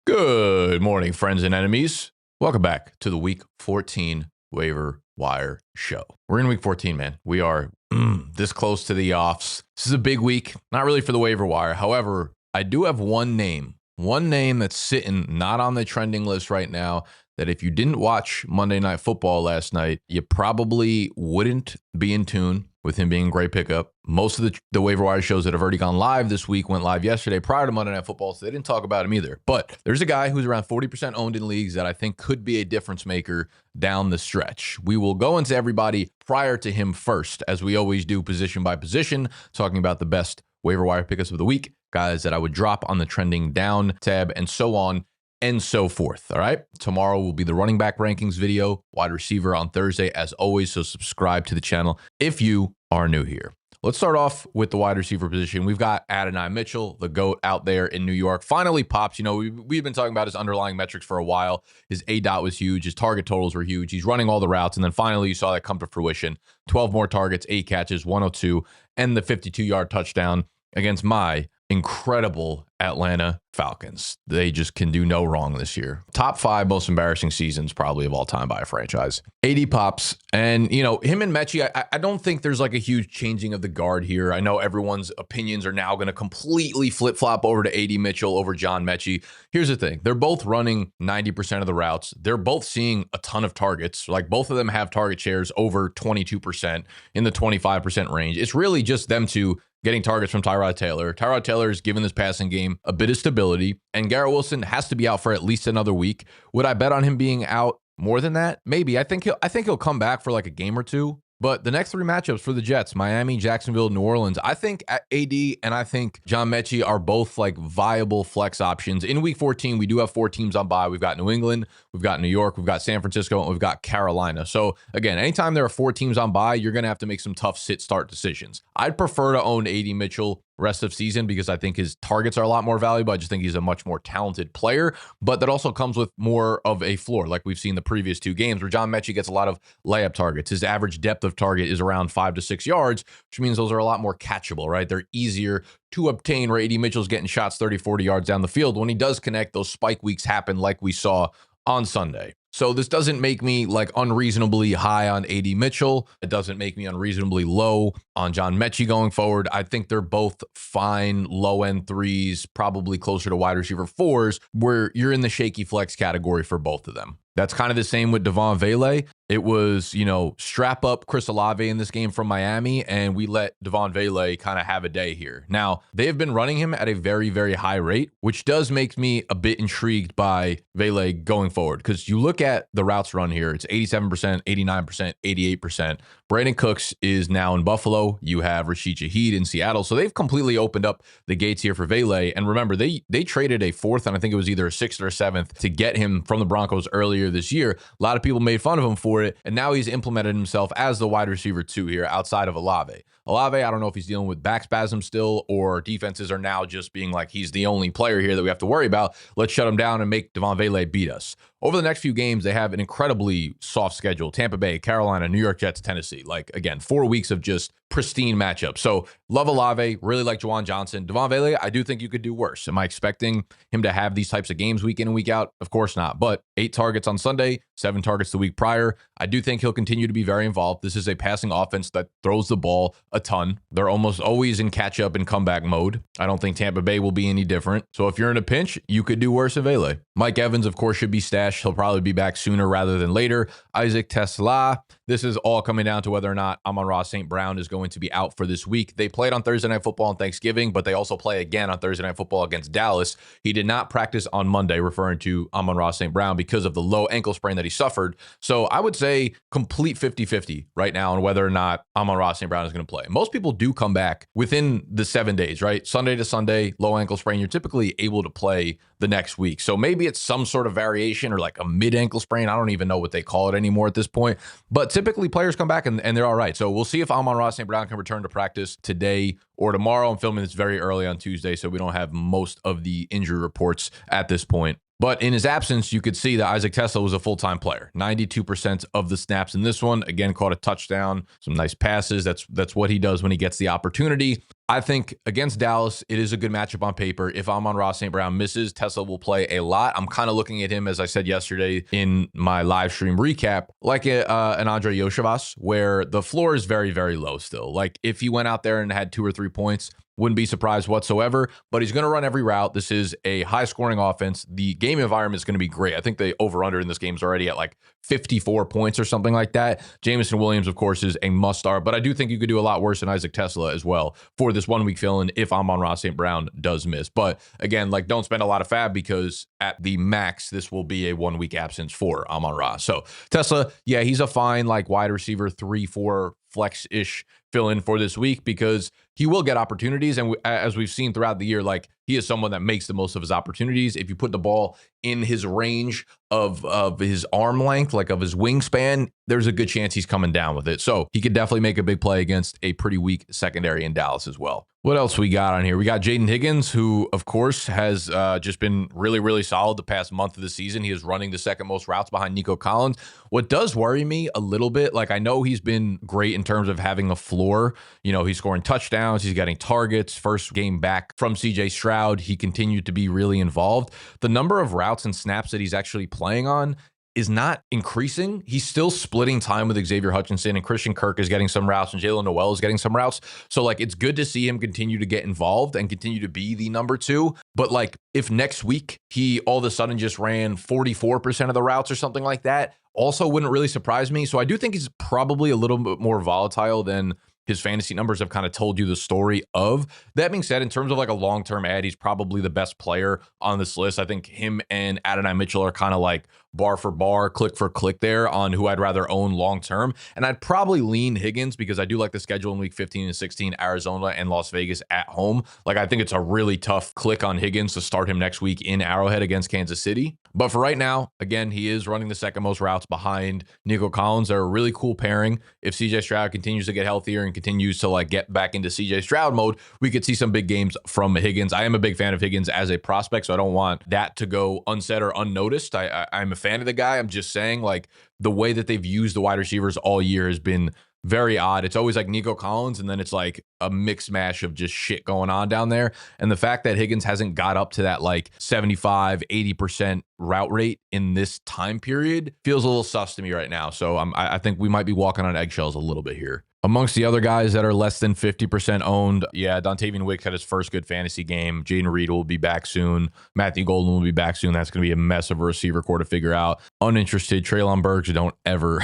Good morning, friends and enemies. Welcome back to the Week 14 Waiver Wire Show. We're in Week 14, man. We are this close to the offs. This is a big week, not really for the waiver wire. However, I do have one name that's sitting not on the trending list right now that if you didn't watch Monday Night Football last night, you probably wouldn't be in tune with him being a great pickup. Most of the waiver wire shows that have already gone live this week went live yesterday prior to Monday Night Football, so they didn't talk about him either. But there's a guy who's around 40% owned in leagues that I think could be a difference maker down the stretch. We will go into everybody prior to him first, as we always do position by position, talking about the best waiver wire pickups of the week, guys that I would drop on the trending down tab, and so on and so forth. All right. Tomorrow will be the running back rankings video, wide receiver on Thursday, as always. So subscribe to the channel if you are new here. Let's start off with the wide receiver position. We've got Adonai Mitchell, the GOAT out there in New York. Finally pops. You know, we've been talking about his underlying metrics for a while. His ADOT was huge. His target totals were huge. He's running all the routes. And then finally you saw that come to fruition. 12 more targets, 8 catches, 102, and the 52-yard touchdown against my incredible Atlanta Falcons. They just can do no wrong this year. Top 5 most embarrassing seasons probably of all time by a franchise. 80 pops. And, you know, him and Mechie, I don't think there's like a huge changing of the guard here. I know everyone's opinions are now going to completely flip-flop over to 80 Mitchell over John Mechie. Here's the thing. They're both running 90% of the routes. They're both seeing a ton of targets. Like both of them have target shares over 22% in the 25% range. It's really just them two getting targets from Tyrod Taylor. Tyrod Taylor is given this passing game a bit of stability, and Garrett Wilson has to be out for at least another week. Would I bet on him being out more than that? Maybe. I think he'll come back for like a game or two. But the next 3 matchups for the Jets, Miami, Jacksonville, New Orleans, I think AD and I think John Mechie are both like viable flex options. In Week 14, we do have 4 teams on bye. We've got New England, we've got New York, we've got San Francisco, and we've got Carolina. So again, anytime there are 4 teams on bye, you're going to have to make some tough sit-start decisions. I'd prefer to own AD Mitchell rest of season because I think his targets are a lot more valuable. I just think he's a much more talented player, but that also comes with more of a floor, like we've seen the previous 2 games where John Mechie gets a lot of layup targets. His average depth of target is around 5 to 6 yards, which means those are a lot more catchable, right? They're easier to obtain, where AD Mitchell's getting shots 30, 40 yards down the field. When he does connect, those spike weeks happen like we saw on Sunday. So this doesn't make me like unreasonably high on AD Mitchell. It doesn't make me unreasonably low on John Mechie going forward. I think they're both fine low-end 3s, probably closer to wide receiver 4s, where you're in the shaky flex category for both of them. That's kind of the same with devaughn vele. It was, you know, strap up Chris Olave in this game from Miami, and we let devaughn vele kind of have a day here. Now, they have been running him at a very, very high rate, which does make me a bit intrigued by Vele going forward, because you look at the routes run here, it's 87%, 89%, 88%. Brandon Cooks is now in Buffalo. You have Rashid Shaheed in Seattle. So they've completely opened up the gates here for Vele. And remember, they traded a 4th, and I think it was either a 6th or a 7th to get him from the Broncos earlier this year. A lot of people made fun of him for it, and now he's implemented himself as the wide receiver 2 here outside of Olave. Olave, I don't know if he's dealing with back spasm still, or defenses are now just being like, he's the only player here that we have to worry about. Let's shut him down and make devaughn vele beat us. Over the next few games, they have an incredibly soft schedule. Tampa Bay, Carolina, New York Jets, Tennessee. Like, again, 4 weeks of just pristine matchups. So love Olave, really like Juwan Johnson. devaughn vele, I do think you could do worse. Am I expecting him to have these types of games week in and week out? Of course not. But 8 targets on Sunday, 7 targets the week prior. I do think he'll continue to be very involved. This is a passing offense that throws the ball a ton. They're almost always in catch-up and comeback mode. I don't think Tampa Bay will be any different. So if you're in a pinch, you could do worse than Vele. Mike Evans, of course, should be stashed. He'll probably be back sooner rather than later. Isaac Teslaa. This is all coming down to whether or not Amon-Ra St. Brown is going to be out for this week. They played on Thursday Night Football on Thanksgiving, but they also play again on Thursday Night Football against Dallas. He did not practice on Monday, referring to Amon-Ra St. Brown, because of the low ankle sprain that he suffered. So I would say complete 50-50 right now on whether or not Amon-Ra St. Brown is going to play. Most people do come back within the 7 days, right? Sunday to Sunday, low ankle sprain, you're typically able to play the next week. So maybe it's some sort of variation or like a mid-ankle sprain. I don't even know what they call it anymore at this point. But typically players come back and they're all right. So we'll see if Amon-Ra St. Brown can return to practice today or tomorrow. I'm filming this very early on Tuesday, so we don't have most of the injury reports at this point. But in his absence, you could see that Isaac Teslaa was a full-time player. 92% of the snaps in this one. Again, caught a touchdown, some nice passes. That's what he does when he gets the opportunity. I think against Dallas, it is a good matchup on paper. If Amon-Ra St. Brown misses, Teslaa will play a lot. I'm kind of looking at him, as I said yesterday in my live stream recap, like an Andre Yoshivas, where the floor is very, very low still. Like if he went out there and had 2 or 3 points, wouldn't be surprised whatsoever, but he's going to run every route. This is a high-scoring offense. The game environment is going to be great. I think the over-under in this game is already at like 54 points or something like that. Jameson Williams, of course, is a must-start, but I do think you could do a lot worse than Isaac Teslaa as well for this 1 week fill-in if Amon-Ra St. Brown does miss. But again, like don't spend a lot of fab because at the max, this will be a 1 week absence for Amon-Ra. So Teslaa, yeah, he's a fine like wide receiver 3-4 flex-ish fill in for this week because he will get opportunities. And as we've seen throughout the year, like he is someone that makes the most of his opportunities. If you put the ball in his range of his arm length, like of his wingspan, there's a good chance he's coming down with it. So he could definitely make a big play against a pretty weak secondary in Dallas as well. What else we got on here? We got Jayden Higgins, who, of course, has just been really, really solid the past month of the season. He is running the second most routes behind Nico Collins. What does worry me a little bit, like I know he's been great in terms of having a floor. You know, he's scoring touchdowns. He's getting targets. First game back from CJ Stroud, he continued to be really involved. The number of routes and snaps that he's actually playing on is not increasing. He's still splitting time with Xavier Hutchinson, and Christian Kirk is getting some routes and Jalen Noel is getting some routes. So like, it's good to see him continue to get involved and continue to be the number 2. But like if next week he all of a sudden just ran 44% of the routes or something like that, also wouldn't really surprise me. So I do think he's probably a little bit more volatile than his fantasy numbers have kind of told you the story of. That being said, in terms of like a long-term ad, he's probably the best player on this list. I think him and Adonai Mitchell are kind of like bar for bar, click for click there on who I'd rather own long-term. And I'd probably lean Higgins because I do like the schedule in week 15 and 16, Arizona and Las Vegas at home. Like I think it's a really tough click on Higgins to start him next week in Arrowhead against Kansas City. But for right now, again, he is running the second most routes behind Nico Collins. They're a really cool pairing. If CJ Stroud continues to get healthier and continues to like get back into CJ Stroud mode, we could see some big games from Higgins. I am a big fan of Higgins as a prospect, so I don't want that to go unsaid or unnoticed. I'm a fan of the guy. I'm just saying like the way that they've used the wide receivers all year has been very odd. It's always like Nico Collins, and then it's like a mix mash of just shit going on down there. And the fact that Higgins hasn't got up to that like 75, 80% route rate in this time period feels a little sus to me right now. So I think we might be walking on eggshells a little bit here. Amongst the other guys that are less than 50% owned, yeah, Dontayvion Wicks had his first good fantasy game. Jayden Reed will be back soon. Matthew Golden will be back soon. That's going to be a mess of a receiver core to figure out. Uninterested. Treylon Burks, don't ever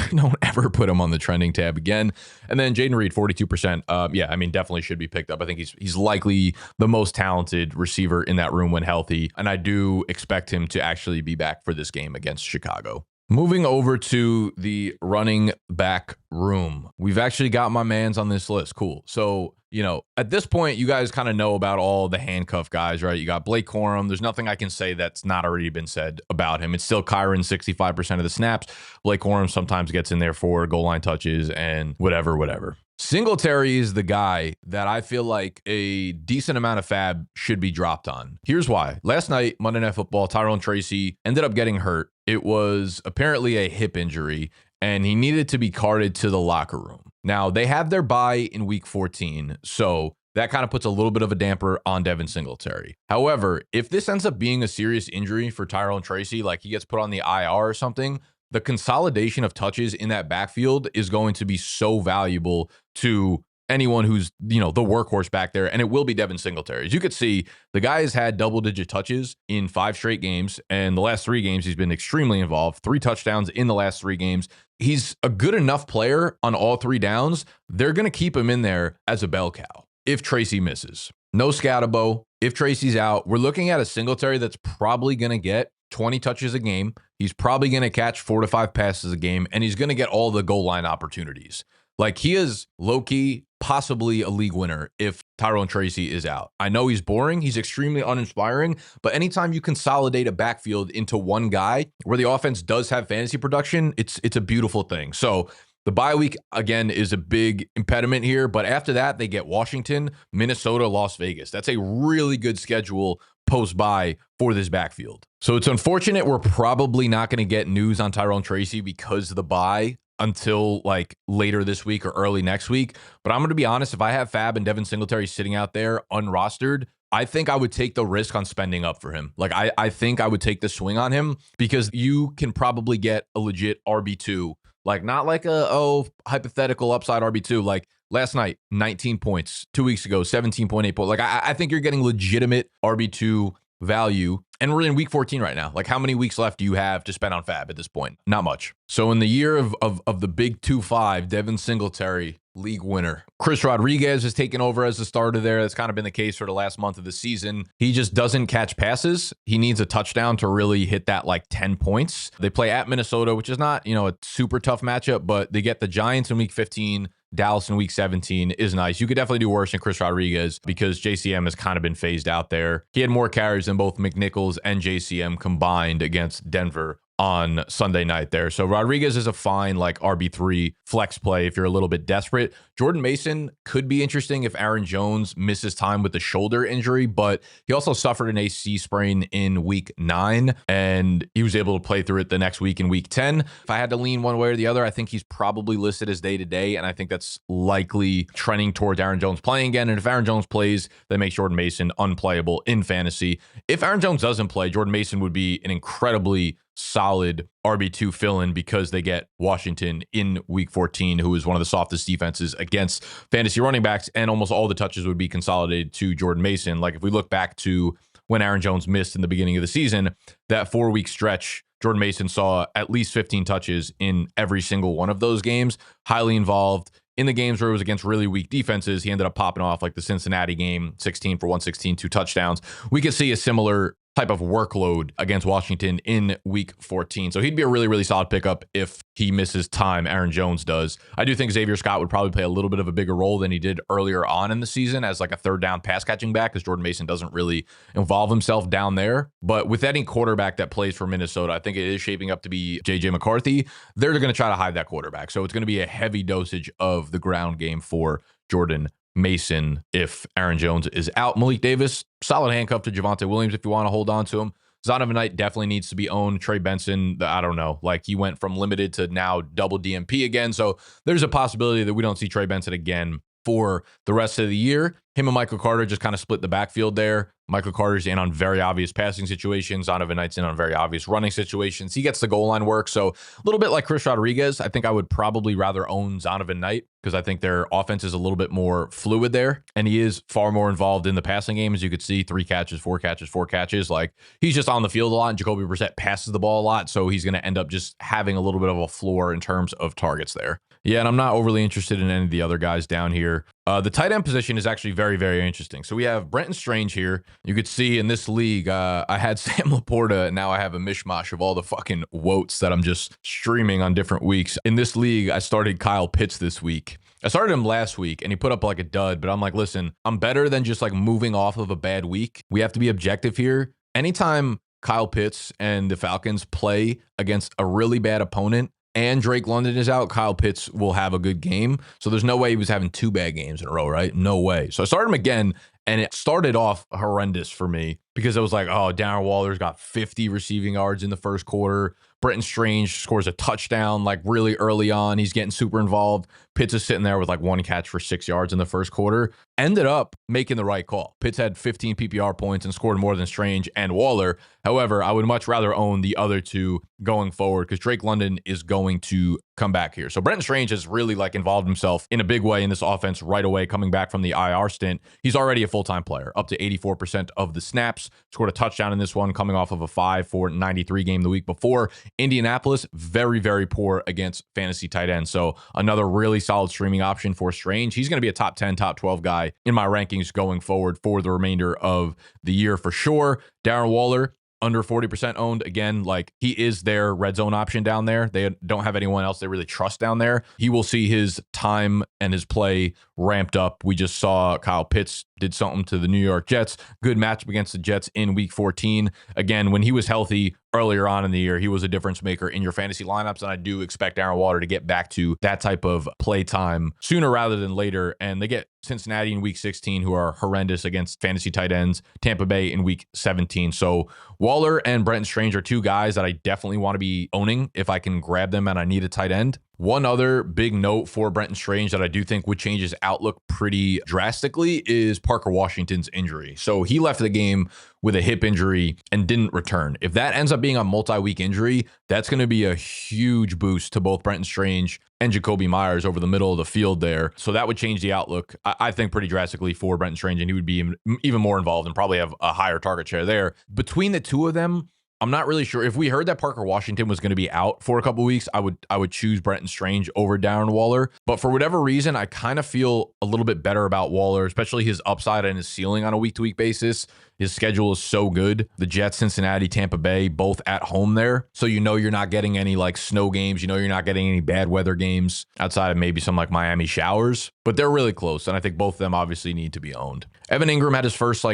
put him on the trending tab again. And then Jayden Reed, 42%. Yeah, I mean, definitely should be picked up. I think he's likely the most talented receiver in that room when healthy. And I do expect him to actually be back for this game against Chicago. Moving over to the running back room, we've actually got my mans on this list. Cool. So, you know, at this point, you guys kind of know about all the handcuff guys, right? You got Blake Corum. There's nothing I can say that's not already been said about him. It's still Kyron, 65% of the snaps. Blake Corum sometimes gets in there for goal line touches and whatever. Singletary is the guy that I feel like a decent amount of fab should be dropped on. Here's why. Last night, Monday Night Football, Tyrone Tracy ended up getting hurt. It was apparently a hip injury, and he needed to be carted to the locker room. Now, they have their bye in week 14, so that kind of puts a little bit of a damper on Devin Singletary. However, if this ends up being a serious injury for Tyrone Tracy, like he gets put on the IR or something, the consolidation of touches in that backfield is going to be so valuable to anyone who's, you know, the workhorse back there, and it will be Devin Singletary. As you could see, the guy has had double-digit touches in 5 straight games, and the last 3 games, he's been extremely involved. 3 touchdowns in the last 3 games. He's a good enough player on all 3 downs. They're going to keep him in there as a bell cow if Tracy misses. No Scatabo. If Tracy's out, we're looking at a Singletary that's probably going to get 20 touches a game. He's probably going to catch 4 to 5 passes a game, and he's going to get all the goal line opportunities. Like, he is low-key possibly a league winner if Tyrone Tracy is out. I know he's boring. He's extremely uninspiring, but anytime you consolidate a backfield into one guy where the offense does have fantasy production, it's a beautiful thing. So the bye week, again, is a big impediment here, but after that, they get Washington, Minnesota, Las Vegas. That's a really good schedule post-bye for this backfield. So it's unfortunate we're probably not going to get news on Tyrone Tracy because of the bye until like later this week or early next week. But I'm going to be honest, if I have Fab and Devin Singletary sitting out there unrostered, I think I would take the risk on spending up for him. Like I think I would take the swing on him because you can probably get a legit RB2, like not like a hypothetical upside RB2. Like last night, 19 points. 2 weeks ago, 17.8 points. Like I think you're getting legitimate RB2 value. And we're in week 14 right now. Like how many weeks left do you have to spend on Fab at this point? Not much. So in the year of the big 2-5, Devin Singletary, league winner. Chris Rodriguez has taken over as the starter there. That's kind of been the case for the last month of the season. He just doesn't catch passes. He needs a touchdown to really hit that like 10 points. They play at Minnesota, which is not, a super tough matchup, but they get the Giants in week 15. Dallas in week 17 is nice. You could definitely do worse than Chris Rodriguez because JCM has kind of been phased out there. He had more carries than both McNichols and JCM combined against Denver on Sunday night there. So Rodriguez is a fine like RB3 flex play if you're a little bit desperate. Jordan Mason could be interesting if Aaron Jones misses time with the shoulder injury, but he also suffered an AC sprain in week 9 and he was able to play through it the next week in week 10. If I had to lean one way or the other, I think he's probably listed as day-to-day, and I think that's likely trending towards Aaron Jones playing again. And if Aaron Jones plays, that makes Jordan Mason unplayable in fantasy. If Aaron Jones doesn't play, Jordan Mason would be an incredibly solid RB2 fill-in because they get Washington in week 14, who is one of the softest defenses against fantasy running backs, and almost all the touches would be consolidated to Jordan Mason. Like if we look back to when Aaron Jones missed in the beginning of the season, that 4-week stretch, Jordan Mason saw at least 15 touches in every single one of those games, highly involved. In the games where it was against really weak defenses, he ended up popping off, like the Cincinnati game, 16 for 116, 2 touchdowns. We could see a similar type of workload against Washington in week 14. So he'd be a really, really solid pickup if he misses time. Aaron Jones does. I do think Xavier Scott would probably play a little bit of a bigger role than he did earlier on in the season as like a third down pass catching back, because Jordan Mason doesn't really involve himself down there. But with any quarterback that plays for Minnesota, I think it is shaping up to be JJ McCarthy. They're going to try to hide that quarterback. So it's going to be a heavy dosage of the ground game for Jordan Mason if Aaron Jones is out. Malik Davis, solid handcuff to Javonte Williams if you want to hold on to him. Zonovan definitely needs to be owned. Trey Benson, I don't know. Like he went from limited to now double DMP again. So there's a possibility that we don't see Trey Benson again for the rest of the year. Him and Michael Carter just kind of split the backfield there. Michael Carter's in on very obvious passing situations. Zonovan Knight's in on very obvious running situations. He gets the goal line work. So a little bit like Chris Rodriguez, I think I would probably rather own Zonovan Knight because I think their offense is a little bit more fluid there. And he is far more involved in the passing game. As you could see, 3 catches, 4 catches, 4 catches. Like he's just on the field a lot. And Jacoby Brissett passes the ball a lot. So he's going to end up just having a little bit of a floor in terms of targets there. Yeah, and I'm not overly interested in any of the other guys down here. The tight end position is actually very, very interesting. So we have Brenton Strange here. You could see in this league, I had Sam Laporta, and now I have a mishmash of all the fucking woats that I'm just streaming on different weeks. In this league, I started Kyle Pitts this week. I started him last week, and he put up like a dud, but I'm like, listen, I'm better than just like moving off of a bad week. We have to be objective here. Anytime Kyle Pitts and the Falcons play against a really bad opponent, and Drake London is out, Kyle Pitts will have a good game. So there's no way he was having 2 bad games in a row, right? No way. So I started him again, and it started off horrendous for me because I was like, oh, Darren Waller's got 50 receiving yards in the first quarter. Brenton Strange scores a touchdown like really early on. He's getting super involved. Pitts is sitting there with like 1 catch for 6 yards in the first quarter. Ended up making the right call. Pitts had 15 PPR points and scored more than Strange and Waller. However, I would much rather own the other two going forward because Drake London is going to come back here. So Brenton Strange has really like involved himself in a big way in this offense right away, coming back from the IR stint. He's already a full-time player, up to 84% of the snaps. Scored a touchdown in this one, coming off of a 5 for 93 game the week before. Indianapolis, very, very poor against fantasy tight ends. So another really solid streaming option for Strange. He's going to be a top 10, top 12 guy in my rankings going forward for the remainder of the year for sure. Darren Waller, under 40% owned. Again, like he is their red zone option down there. They don't have anyone else they really trust down there. He will see his time and his play ramped up. We just saw Kyle Pitts did something to the New York Jets. Good matchup against the Jets in week 14. Again, when he was healthy earlier on in the year, he was a difference maker in your fantasy lineups, and I do expect Darren Waller to get back to that type of play time sooner rather than later. And they get Cincinnati in week 16, who are horrendous against fantasy tight ends, Tampa Bay in week 17. So Waller and Brenton Strange are two guys that I definitely want to be owning if I can grab them and I need a tight end. One other big note for Brenton Strange that I do think would change his outlook pretty drastically is Parker Washington's injury. So he left the game with a hip injury and didn't return. If that ends up being a multi-week injury, that's going to be a huge boost to both Brenton Strange and Jacoby Myers over the middle of the field there. So that would change the outlook, I think, pretty drastically for Brenton Strange, and he would be even more involved and probably have a higher target share there. Between the two of them, I'm not really sure. If we heard that Parker Washington was going to be out for a couple of weeks, I would choose Brenton Strange over Darren Waller. But for whatever reason, I kind of feel a little bit better about Waller, especially his upside and his ceiling on a week-to-week basis. His schedule is so good. The Jets, Cincinnati, Tampa Bay, both at home there. So you know you're not getting any like snow games. You know you're not getting any bad weather games outside of maybe some like Miami showers. But they're really close. And I think both of them obviously need to be owned. Evan Engram had his first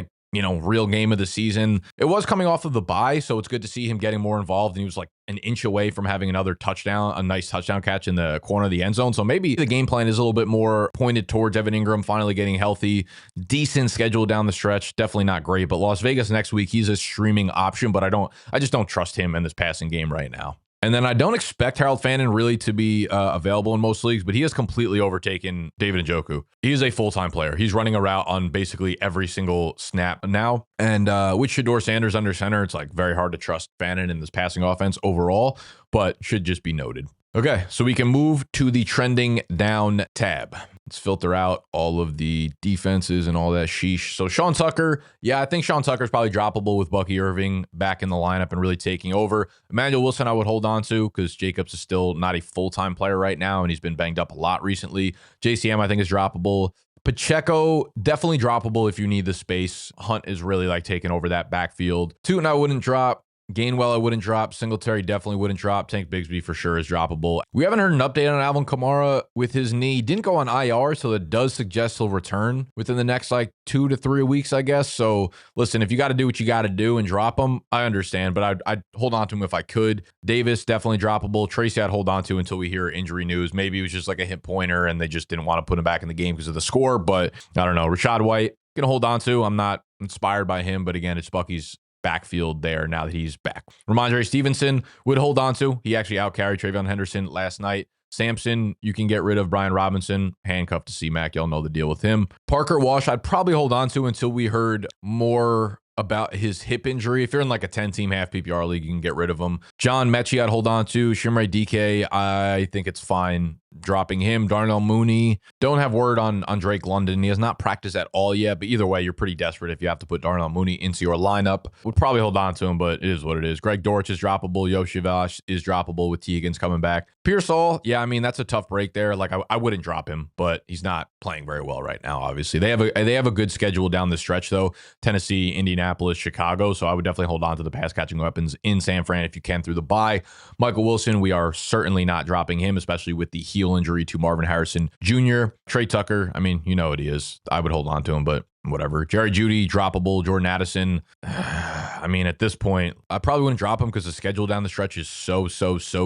real game of the season. It was coming off of the bye, so it's good to see him getting more involved. And he was like an inch away from having another touchdown, a nice touchdown catch in the corner of the end zone. So maybe the game plan is a little bit more pointed towards Evan Engram finally getting healthy. Decent schedule down the stretch. Definitely not great, but Las Vegas next week, he's a streaming option, but I just don't trust him in this passing game right now. And then I don't expect Harold Fannin really to be available in most leagues, but he has completely overtaken David Njoku. He is a full-time player. He's running a route on basically every single snap now. And with Shedeur Sanders under center, it's like very hard to trust Fannin in this passing offense overall, but should just be noted. Okay, so we can move to the trending down tab. Let's filter out all of the defenses and all that sheesh. So Sean Tucker, yeah, I think Sean Tucker's probably droppable with Bucky Irving back in the lineup and really taking over. Emmanuel Wilson I would hold on to because Jacobs is still not a full-time player right now, and he's been banged up a lot recently. JCM I think is droppable. Pacheco, definitely droppable if you need the space. Hunt is really like taking over that backfield. Tootin I wouldn't drop. Gainwell I wouldn't drop. Singletary definitely wouldn't drop. Tank Bigsby for sure is droppable. We haven't heard an update on Alvin Kamara with his knee. Didn't go on IR, so that does suggest he'll return within the next 2 to 3 weeks, I guess. So listen, if you got to do what you got to do and drop him, I understand, but I'd hold on to him if I could. Davis, definitely droppable. Tracy, I'd hold on to until we hear injury news. Maybe it was just like a hit pointer and they just didn't want to put him back in the game because of the score, but I don't know. Rachaad White, gonna hold on to. I'm not inspired by him, but again, it's Bucky's backfield there now that he's back. Ramondre Stevenson would hold on to. He actually outcarried Travion Henderson last night. Sampson, you can get rid of. Brian Robinson, handcuffed to C-Mac. Y'all know the deal with him. Parker Walsh, I'd probably hold on to until we heard more about his hip injury. If you're in like a 10-team half PPR league, you can get rid of him. John Mechie, I'd hold on to. Shimray DK, I think it's fine dropping him. Darnell Mooney, don't have word on Drake London. He has not practiced at all yet, but either way, you're pretty desperate if you have to put Darnell Mooney into your lineup. Would probably hold on to him, but it is what it is. Greg Dortch is droppable. Yoshivas is droppable with T. Higgins coming back. Pearsall, yeah, I mean, that's a tough break there. Like, I wouldn't drop him, but he's not playing very well right now, obviously. They have a good schedule down the stretch, though. Tennessee, Indianapolis, Chicago, so I would definitely hold on to the pass-catching weapons in San Fran if you can through the bye. Michael Wilson, we are certainly not dropping him, especially with the heel injury to Marvin Harrison Jr. Trey Tucker, I mean, you know what he is. I would hold on to him, but whatever. Jerry Jeudy, droppable. Jordan Addison, I mean, at this point, I probably wouldn't drop him because the schedule down the stretch is so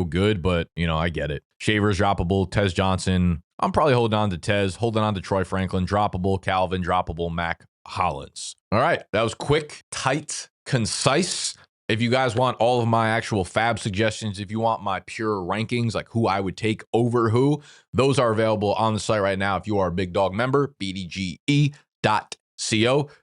good, but, I get it. Shavers, droppable. Tez Johnson, I'm probably holding on to Tez, holding on to Troy Franklin, droppable. Calvin, droppable. Mac Hollins. All right, that was quick, tight, concise. If you guys want all of my actual fab suggestions, if you want my pure rankings, like who I would take over who, those are available on the site right now. If you are a Big Dog member, BDGE.co.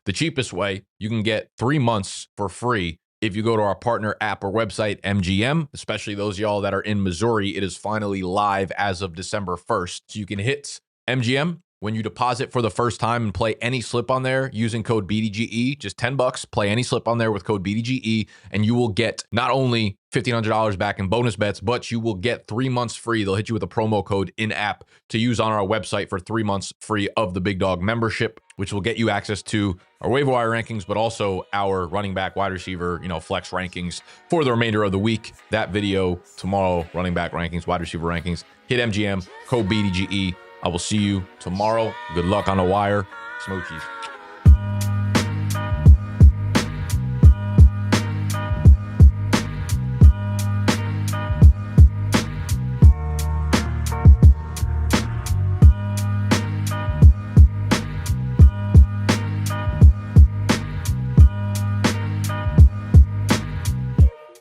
The cheapest way, you can get 3 months for free if you go to our partner app or website, MGM, especially those of y'all that are in Missouri. It is finally live as of December 1st. So you can hit MGM. When you deposit for the first time and play any slip on there using code BDGE, just $10, play any slip on there with code BDGE, and you will get not only $1,500 back in bonus bets, but you will get 3 months free. They'll hit you with a promo code in-app to use on our website for 3 months free of the Big Dog membership, which will get you access to our waiver wire rankings, but also our running back, wide receiver, flex rankings for the remainder of the week. That video tomorrow, running back rankings, wide receiver rankings. Hit MGM, code BDGE. I will see you tomorrow. Good luck on the wire. Smoochies.